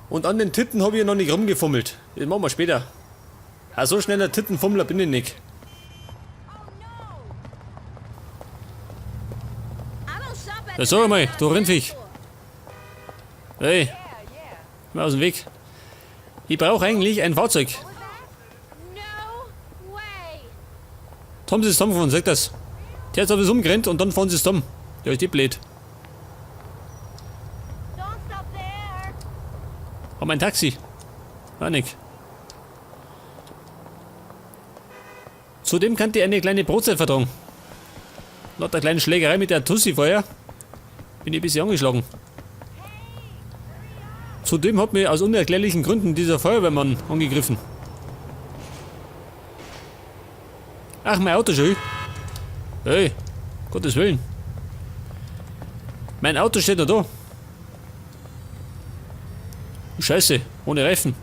Und an den Titten habe ich noch nicht rumgefummelt. Das machen wir später. Ah, so schneller Tittenfummler bin ich nicht. Na sag mal, du Rindviech. Hey, mal aus dem Weg. Ich brauche eigentlich ein Fahrzeug. Tom sie es zusammengefahren, sag das. Der hat es umgerannt und dann fahren sie es zusammen. Ja, ist die blöd. Haben ein Taxi. Auch nicht. Zudem kannte ich eine kleine Brotzeit vertragen. Nach der kleinen Schlägerei mit der Tussi vorher bin ich ein bisschen angeschlagen. Zudem hat mich aus unerklärlichen Gründen dieser Feuerwehrmann angegriffen. Ach, mein Auto schon. Hey, Gottes Willen. Mein Auto steht noch da. Scheiße, ohne Reifen.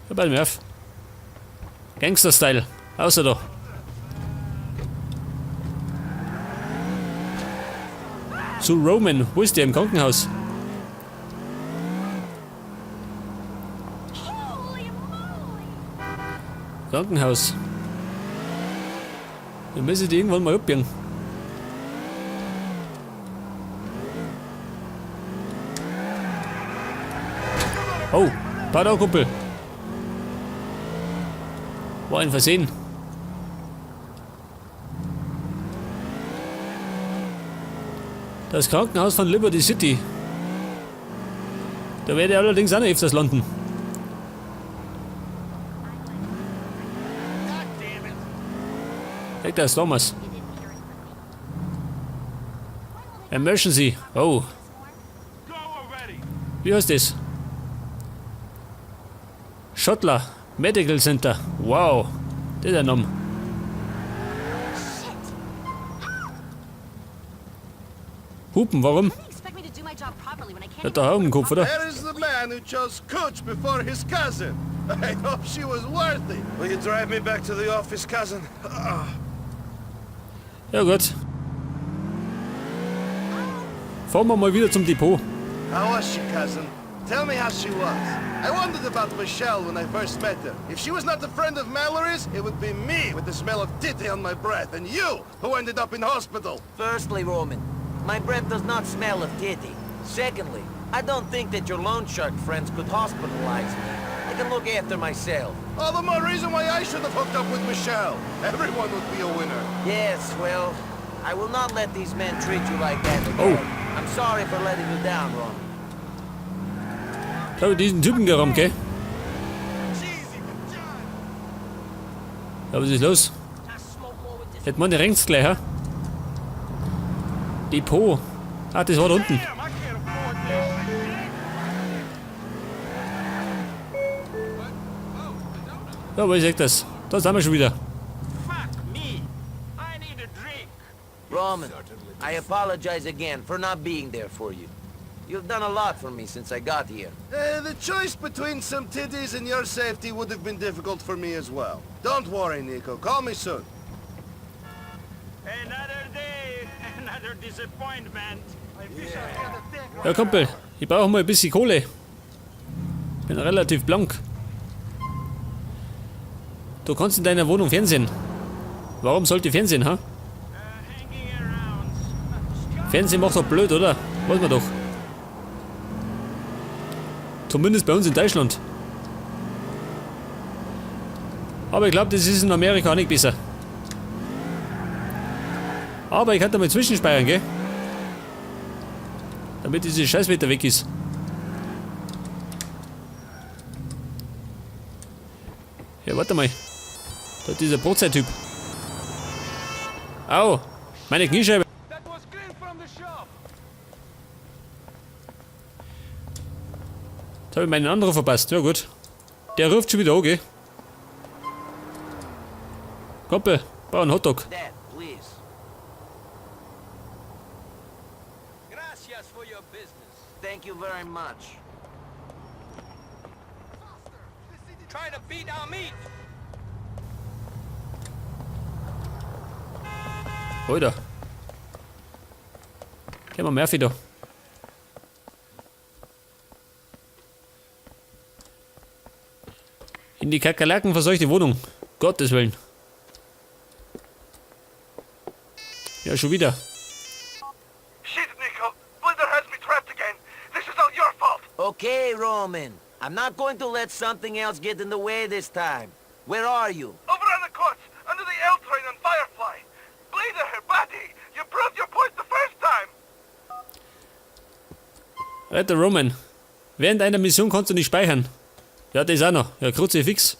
Hör bei mir auf. Gangster-Style, außer da. Zu Roman, wo ist der im Krankenhaus? Krankenhaus. Wir müssen die irgendwann mal abbiegen. Oh, pardon, Kumpel. War ein Versehen. Das Krankenhaus von Liberty City. Da werde ich allerdings auch noch öfters landen. Weg da ist Thomas. Emergency. Oh. Wie heißt das? Schottler Medical Center. Wow. Das ist ein Name. Hupen, warum? Hat der Haum im Kopf, oder? There is the man who chose Coach before his cousin. I hope she was worthy. Will you drive me back to the office, cousin? Ja gut. Fahren wir mal wieder zum Depot. How was she, cousin? Tell me how she was. I wondered about Michelle when I first met her. If she was not a friend of Mallory's, it would be me with the smell of titty on my breath, and you, who ended up in hospital. Firstly, Roman, my breath does not smell of titty. Secondly, I don't think that your loan shark friends could hospitalize me. I can look after myself. All the more reason why I should have hooked up with Michelle. Everyone would be a winner. Yes, well, I will not let these men treat you like that again. Oh. I'm sorry for letting you down, Roman. Ich habe diesen Typen gerammt, gell? Ja, was ist los? Hätte man rechts gleich, ha? Depot. Ah, das war da unten. Ja, wo ist das? Da sind wir schon wieder. Roman, I apologize again for not being there for you. You've done a lot for me since I got here. The choice between some titties and your safety would have been difficult for me as well. Don't worry, Nico. Call me soon. Another day, another disappointment. Ja, Kumpel, ich brauche mal ein bisschen Kohle. Bin relativ blank. Du kannst in deiner Wohnung fernsehen. Warum sollte ich fernsehen, ha? Fernsehen macht doch blöd, oder? Weiß man doch. Zumindest bei uns in Deutschland. Aber ich glaube, das ist in Amerika auch nicht besser. Aber ich kann da mal zwischenspeichern, gell? Damit dieses Scheißwetter weg ist. Ja, warte mal. Da ist dieser Brotzeit-Typ. Au! Meine Kniescheibe! Jetzt habe ich meinen anderen verpasst. Ja gut. Der ruft schon wieder an, gell? Kumpel, bau einen Hotdog. Dad, please. Gracias for your business. Thank you very much. Try to beat our meat. Alter. Gehen wir Murphy da. In die kakerlakenverseuchte Wohnung. Gottes Willen. Ja, schon wieder. Shit, Nico. Blinder has me trapped again. This is all your fault. Okay, Roman. I'm not going to let something else get in the way this time. Where are you? Over on the courts, under the L train on Firefly. Blinder here, buddy. You proved your point the first time. Alter Roman. Während einer Mission kannst du nicht speichern. Ja, das auch noch. Ja, Kruzifix.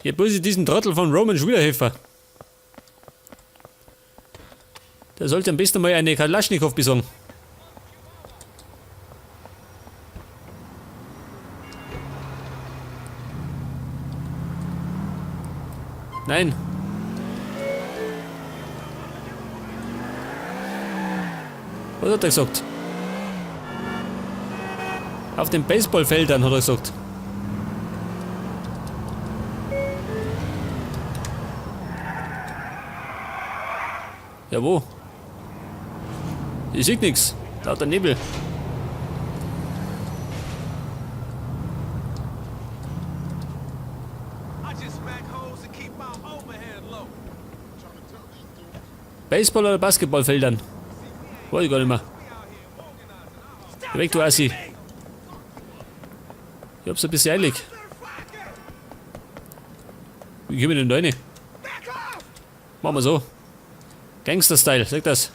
Hier bloß diesen Trottel von Roman schon wieder helfen. Der sollte am besten mal eine Kalaschnikow besorgen. Nein. Was hat er gesagt? Auf den Baseballfeldern hat er gesagt. Ja, wo? Ich sehe nix. Lauter Nebel. Baseball- oder Basketballfeldern? Weiß ich gar nicht mehr. Geh weg, du Assi. Ich hab's ein bisschen eilig. Wie gehen wir denn da rein? Machen wir so. Gangster-Style, sag das.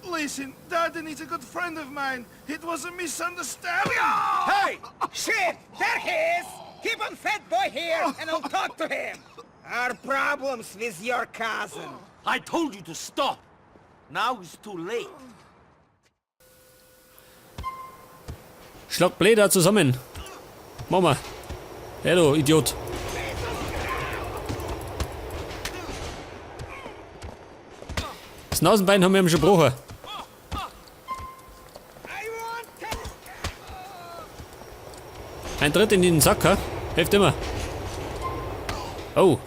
Listen, Darden is a good friend of mine. It was a misunderstanding. Hey! Shit! There he is! Keep on fat boy here, and I'll talk to him. Our problems with your cousin. I told you to stop. Now it's too late. Schlag Bläder zusammen. Mama. Hallo, Idiot. Das Nasenbein haben wir ihm schon gebrochen. Ein Tritt in den Sack, ha? Hilft immer. Oh.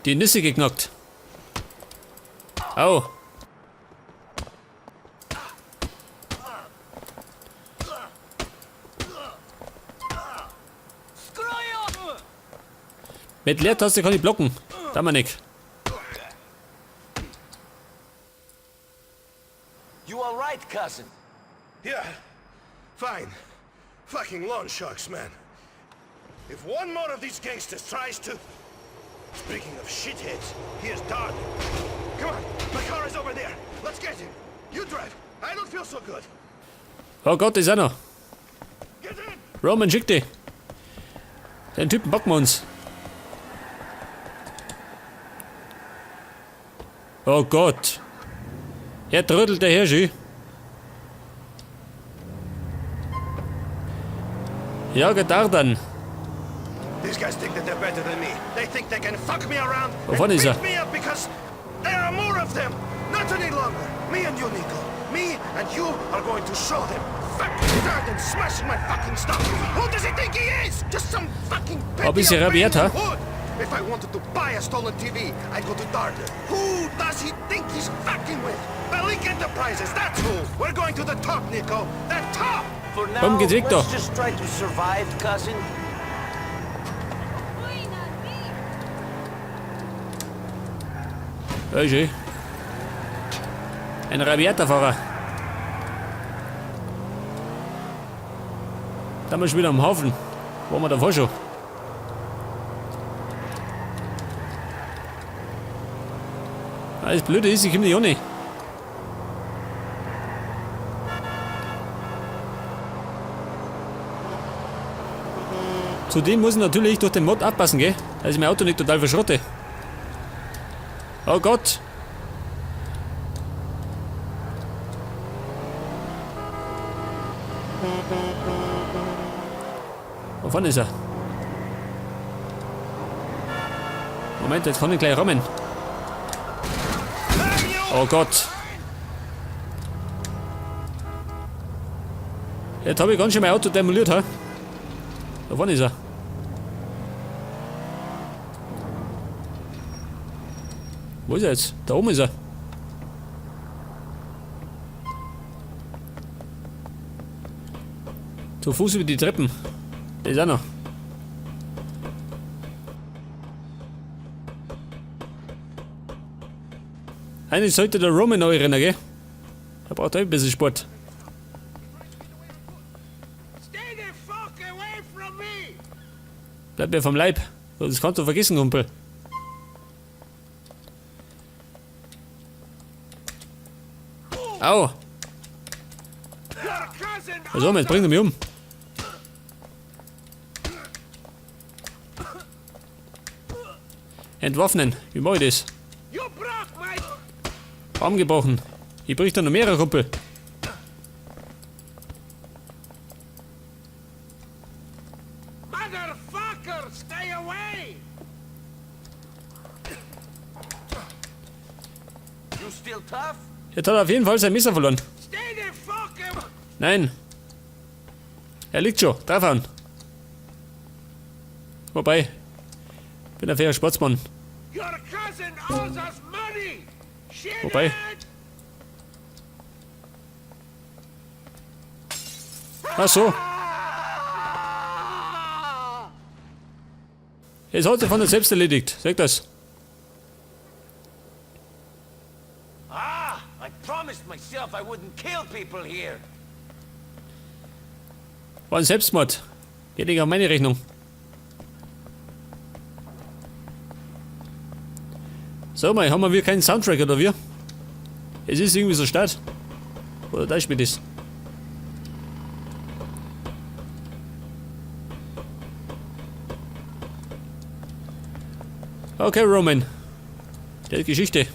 Die Nüsse geknackt. Au. Mit Leertaste kann ich blocken. Dominik. You all right, cousin? Yeah, fine. Fucking loan sharks, man. If one more of these gangsters tries to... Speaking of shitheads, here's Darden. Come on, my car is over there. Let's get him. You drive. I don't feel so good. Oh Gott, ist einer. Get in! Roman, schick die. Den Typen packen wir uns. Oh Gott. Er trödelt der Hirschi. Ja, Dardan. These guys think that they're better than me. They think they can fuck me around Wovon and ist er? beat me up because there are more of them. Not any longer. Me and you, Nico. Me and you are going to show them. Fucking Darden smashing my fucking stuff. Who does he think he is? Just some fucking petty bisschen rabiat, Albanian huh? hood. If I wanted to buy a stolen TV, I'd go to Darden. Who does he think he's fucking with? Belink Enterprises, that's who. We're going to the top, Nico. The top! For now, Komm, geht's weg doch. let's just try to survive, cousin. Hirschi. Ein rabiater Fahrer. Da sind wir schon wieder am Hafen. Waren wir davor schon. Das Blöde ist, ich komme nicht ohne. Zudem muss ich natürlich durch den Mod abpassen, gell? Dass ich mein Auto nicht total verschrotte. Oh Gott! Wovon ist er? Moment, jetzt kann ich gleich rammen. Oh Gott! Jetzt habe ich ganz schön mein Auto demoliert, ha? Wovon ist er? Wo ist er jetzt? Da oben ist er. zu Fuß über die Treppen. Da ist auch noch. Eigentlich sollte der Roman neu rennen, gell? Er braucht auch ein bisschen Sport. Stay the fuck away from me! Bleib mir vom Leib. Das kannst du vergessen, Kumpel. Au! Your cousin Was soll man? Jetzt bringt er mich um. Entwaffnen. Wie mache ich das? You broke my... Arm gebrochen. Ich brich da noch mehrere, Kumpel. Motherfucker, stay away! You still tough? Jetzt hat er auf jeden Fall sein Messer verloren. Stay the fuck away! Nein. Er liegt schon. Draufhauen. Wobei. Bin ein fairer Sportsmann. Your cousin owes us money! Shit! Wobei. Ach so. Es hat sich von der selbst erledigt. Sag das. Ah, I promised myself I wouldn't kill people here. War ein Selbstmord. Geht nicht auf meine Rechnung. So mal, haben wir keinen Soundtrack oder wir? Es ist irgendwie so Stadt. Oder da spielt es. Okay, Roman. Der Geschichte.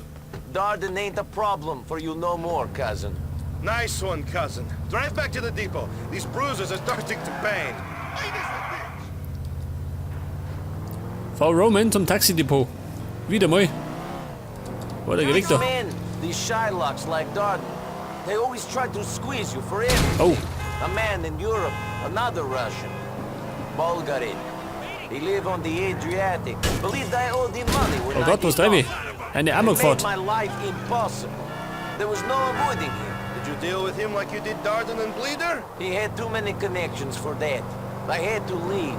Darden ain't a problem for you no more, cousin. Nice one, cousin. Drive back to the depot. These bruises are starting to bang. Fahr Roman zum Taxidepot. Wieder mal. Wo der Gericht da? Men, these Shylocks like Darden, they always try to squeeze you for everything. Oh, A man in Europe, another Russian, Bulgarin. He lived on the Adriatic. Believed I owed him money when oh I Gott, did was treibe ich? wrong. Eine It made Amokfahrt. my life impossible. There was no avoiding him. Did you deal with him like you did Darden and Bleeder? He had too many connections for that. I had to leave.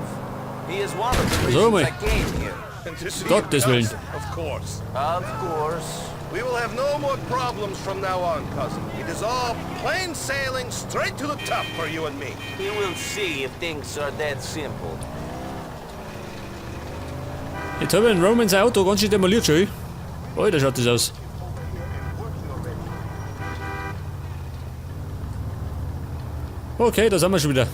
He is one of the So, reasons mate. I came here. And to see Gottes your Willen. cousin, of course. Of course. We will have no more problems from now on, cousin. It is all plain sailing straight to the top for you and me. We will see if things are that simple. Jetzt habe ich ein Roman sein Auto ganz schön demoliert schon. Alter, schaut das aus. Okay, da sind wir schon wieder.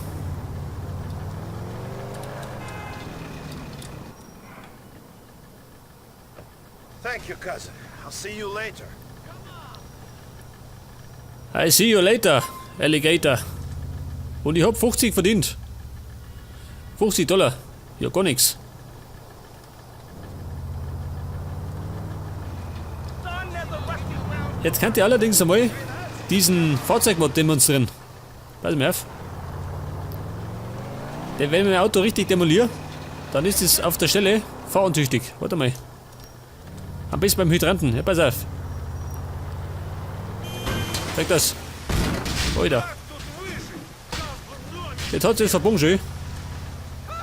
Thank you, cousin. I'll see you later. I see you later, Alligator. Und ich hab 50 verdient. $50. Ja, gar nix. Jetzt könnt ihr allerdings einmal diesen Fahrzeugmod demonstrieren. Pass mir auf. Denn wenn ich mein Auto richtig demoliere, dann ist es auf der Stelle fahruntüchtig. Warte mal. Am besten beim Hydranten. Ja, pass auf. Zeig das. Alter. Jetzt hat sie es verbogen schon.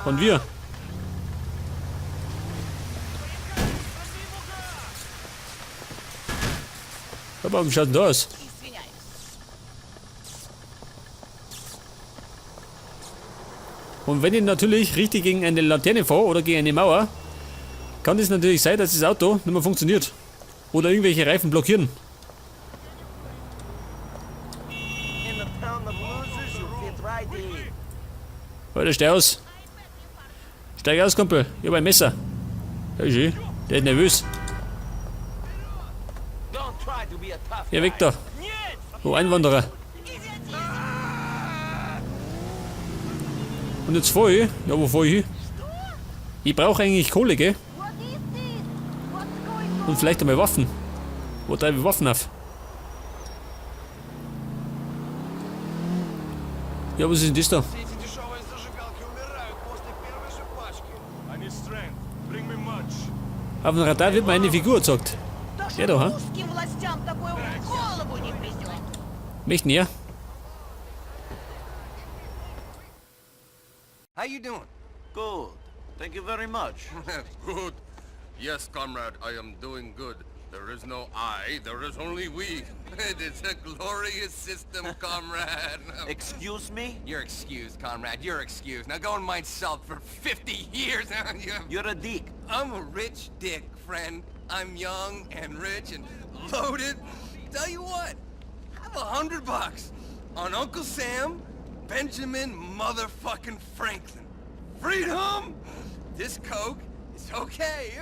Und wir. Aber wie schaut denn da aus? Und wenn ich natürlich richtig gegen eine Laterne fahre oder gegen eine Mauer, kann es natürlich sein, dass das Auto nicht mehr funktioniert. Oder irgendwelche Reifen blockieren. In the town of losers, you fit right in. Alter, steig aus. Steig aus, Kumpel. Ich hab ein Messer. Ja, schön. Der ist nervös. Don't try to be a tough Geh weg da. Du Einwanderer. Und jetzt fahr ich. Ja, wo fahr ich hin? Ich brauche eigentlich Kohle, gell? What is this? What's going on? Und vielleicht einmal Waffen. Wo treibe ich Waffen auf? Ja, was ist denn das da? Эти дешевые зажигалки умирают после первой же пачки. I need strength. Bring me much. Auf dem Radar wird mir eine Figur gezeigt. Даже Der da, ha? русским властям такое в голову не придет. Mich näher. you doing? Good. Thank you very much. Good. Yes, comrade, I am doing good. There is no I, there is only we. It is a glorious system, comrade. Excuse me? You're excused, comrade. You're excused. Now go and mine salt for 50 years. You're a dick. I'm a rich dick, friend. I'm young and rich and loaded. Tell you what, have $100 on Uncle Sam, Benjamin motherfucking Franklin. Freedom! This coke is okay.